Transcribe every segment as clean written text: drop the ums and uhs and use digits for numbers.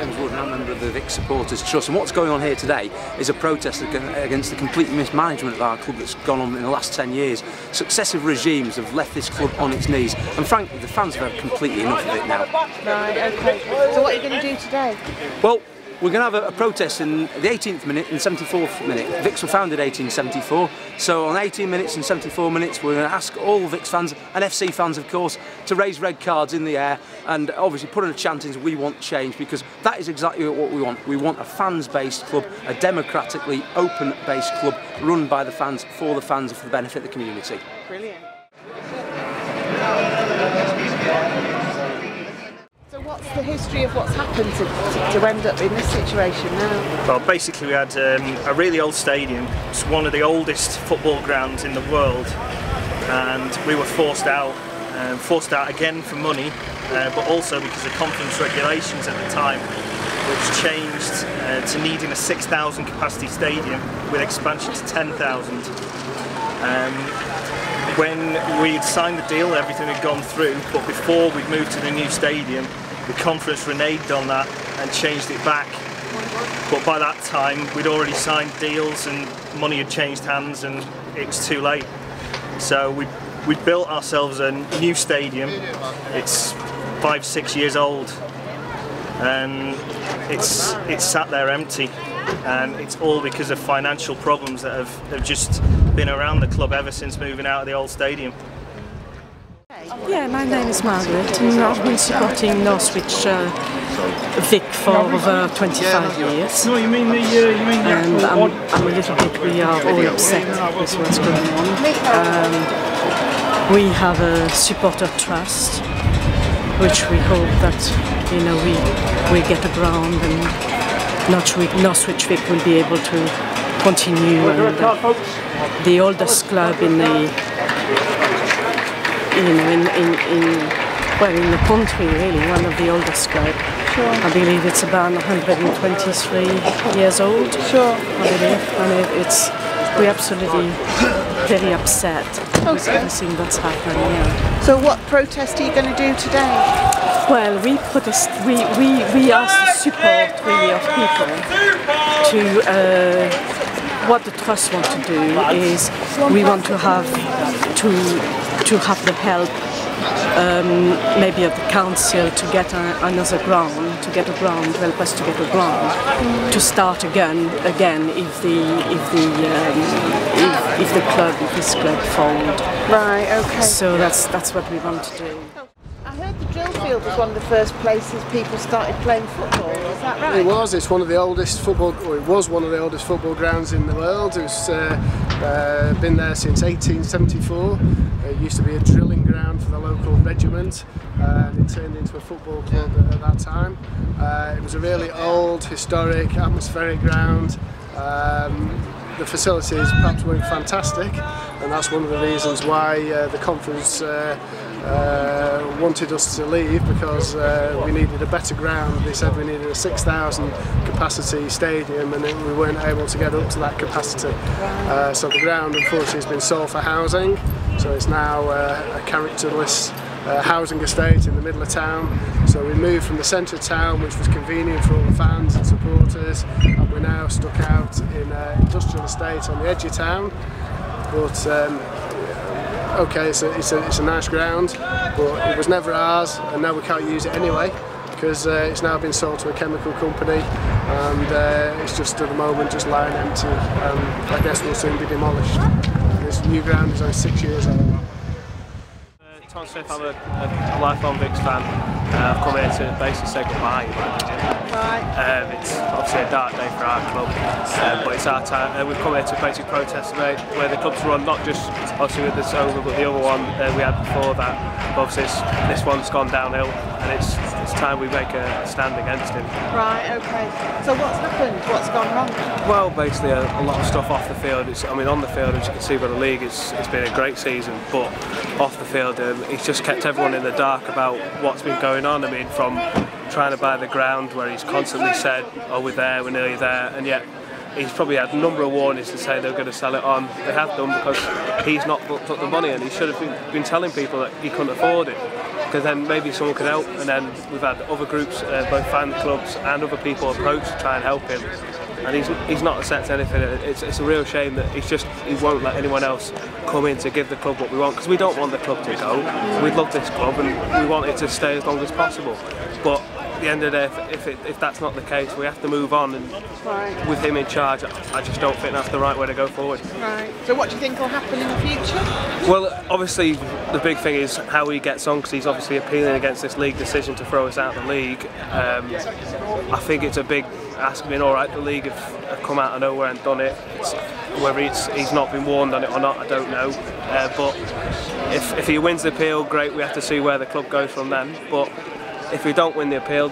James Wood, and I'm a member of the Vic Supporters Trust, and what's going on here today is a protest against the complete mismanagement of our club that's gone on in the last 10 years. Successive regimes have left this club on its knees, and frankly the fans have had completely enough of it now. Right, okay. So what are you going to do today? Well, we're going to have a protest in the 18th minute and 74th minute. Vics were founded 1874, so on 18 minutes and 74 minutes we're going to ask all Vics fans, and FC fans of course, to raise red cards in the air and obviously put in a chant into "We want change," because that is exactly what we want. We want a fans-based club, a democratically open-based club run by the fans, for the fans, and for the benefit of the community. Brilliant. So what's the history of what's happened to end up in this situation now? Well, basically we had a really old stadium. It's one of the oldest football grounds in the world, and we were forced out again for money, but also because of conference regulations at the time, which changed to needing a 6,000 capacity stadium with expansion to 10,000. When we'd signed the deal, everything had gone through, but before we'd moved to the new stadium, the conference reneged on that and changed it back. But by that time, we'd already signed deals and money had changed hands, and it was too late. So we built ourselves a new stadium. It's 5-6 years old, and it's sat there empty, and it's all because of financial problems that have just been around the club ever since moving out of the old stadium. Yeah, my name is Margaret, and I've been supporting Northwich Vic for over 25 years. No, you mean the and I'm a little bit, we are all upset with what's going on. We have a supporter trust, which we hope that, you know, we get a ground and Northwich Vic will be able to continue. And the oldest club in the in the country, really, one of the oldest clubs. Sure. I believe it's about 123 years old. Sure. I believe, and we're absolutely very upset with everything that's happening. Yeah. So what protest are you going to do today? Well, we protest. We ask the support really of people to. What the trust want to do is we want to have the help maybe of the council to get another ground, to help us to get a ground, to start again if this club fold. Right, okay. So that's what we want to do. I heard the drill field was one of the first places people started playing football. Is that right? It was. It's one of the oldest football. Or it was one of the oldest football grounds in the world. It's been there since 1874. It used to be a drilling ground for the local regiment, and it turned into a football club at that time. It was a really old, historic, atmospheric ground. The facilities perhaps weren't fantastic, and that's one of the reasons why the conference wanted us to leave, because we needed a better ground. They said we needed a 6,000 capacity stadium, and we weren't able to get up to that capacity. So the ground unfortunately has been sold for housing, so it's now a characterless housing estate in the middle of town. So we moved from the centre of town, which was convenient for all the fans and supporters, and we're now stuck out in an industrial estate on the edge of town. But okay, it's a nice ground, but it was never ours, and now we can't use it anyway, because it's now been sold to a chemical company, and it's just at the moment just lying empty, and I guess will soon be demolished. This new ground is only 6 years old. Tom Smith, I'm a lifelong Vics fan. I've come here to basically say goodbye. Right. It's obviously a dark day for our club, but it's our time. We've come here to basically protest where the club's run, not just obviously with this over, but the other one we had before that. But obviously this one's gone downhill, and it's time we make a stand against him. Right, okay. So what's happened? What's gone wrong? Well, basically a lot of stuff off the field. On the field, as you can see by the league, it's been a great season, but off the field, he's just kept everyone in the dark about what's been going on. From trying to buy the ground, where he's constantly said, "Oh, we're there, we're nearly there," and yet he's probably had a number of warnings to say they're going to sell it on. They have done, because he's not put the money in. He should have been telling people that he couldn't afford it, because then maybe someone could help. And then we've had other groups, both fan clubs and other people approach to try and help him. And he's not accepted anything. It's a real shame that he won't let anyone else come in to give the club what we want, because we don't want the club to go. We love this club and we want it to stay as long as possible. But at the end of the day, if that's not the case, we have to move on. And with him in charge, I just don't think that's the right way to go forward. Right. So what do you think will happen in the future? Well, obviously the big thing is how he gets on, because he's obviously appealing against this league decision to throw us out of the league. I think it's a big ask. I mean, all right, the league have come out of nowhere and done it. Whether he's not been warned on it or not, I don't know. But if he wins the appeal, great. We have to see where the club goes from then. But if we don't win the appeal,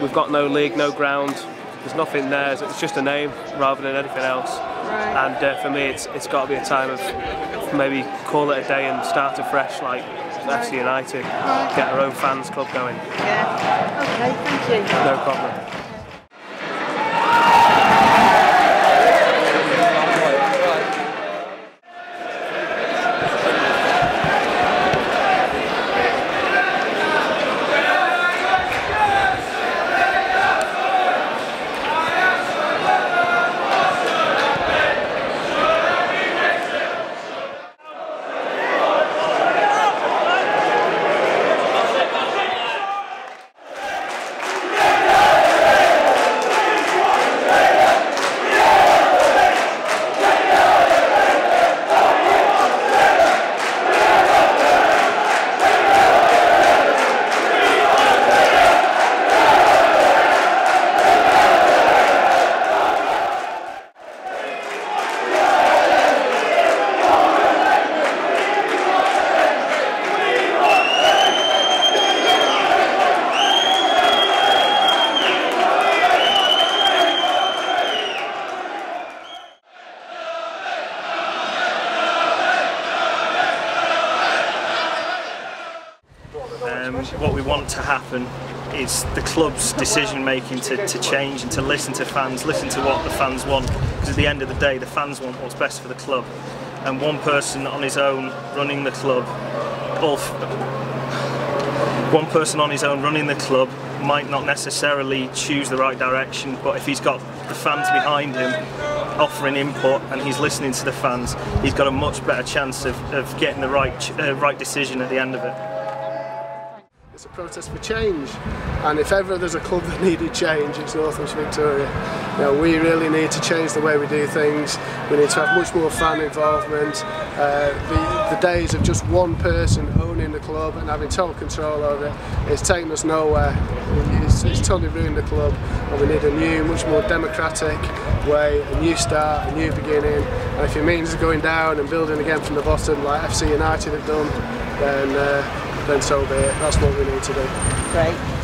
we've got no league, no ground. There's nothing there. It's just a name rather than anything else. Right. And for me, it's got to be a time of maybe call it a day and start afresh, like FC United. Get our own fans club going. Yeah. Okay. Thank you. No problem. What we want to happen is the club's decision making to change and to listen to fans, listen to what the fans want, because at the end of the day the fans want what's best for the club, and one person on his own running the club, one person on his own running the club might not necessarily choose the right direction, but if he's got the fans behind him offering input and he's listening to the fans, he's got a much better chance of getting the right decision at the end of it. It's a protest for change, and if ever there's a club that needed change, it's Northwich Victoria. You know, we really need to change the way we do things. We need to have much more fan involvement. The days of just one person owning the club and having total control over it, it's taken us nowhere. It's totally ruined the club, and we need a new, much more democratic way, a new start, a new beginning. And if it means going down and building again from the bottom like FC United have done, then so be it. That's what we need to do. Great.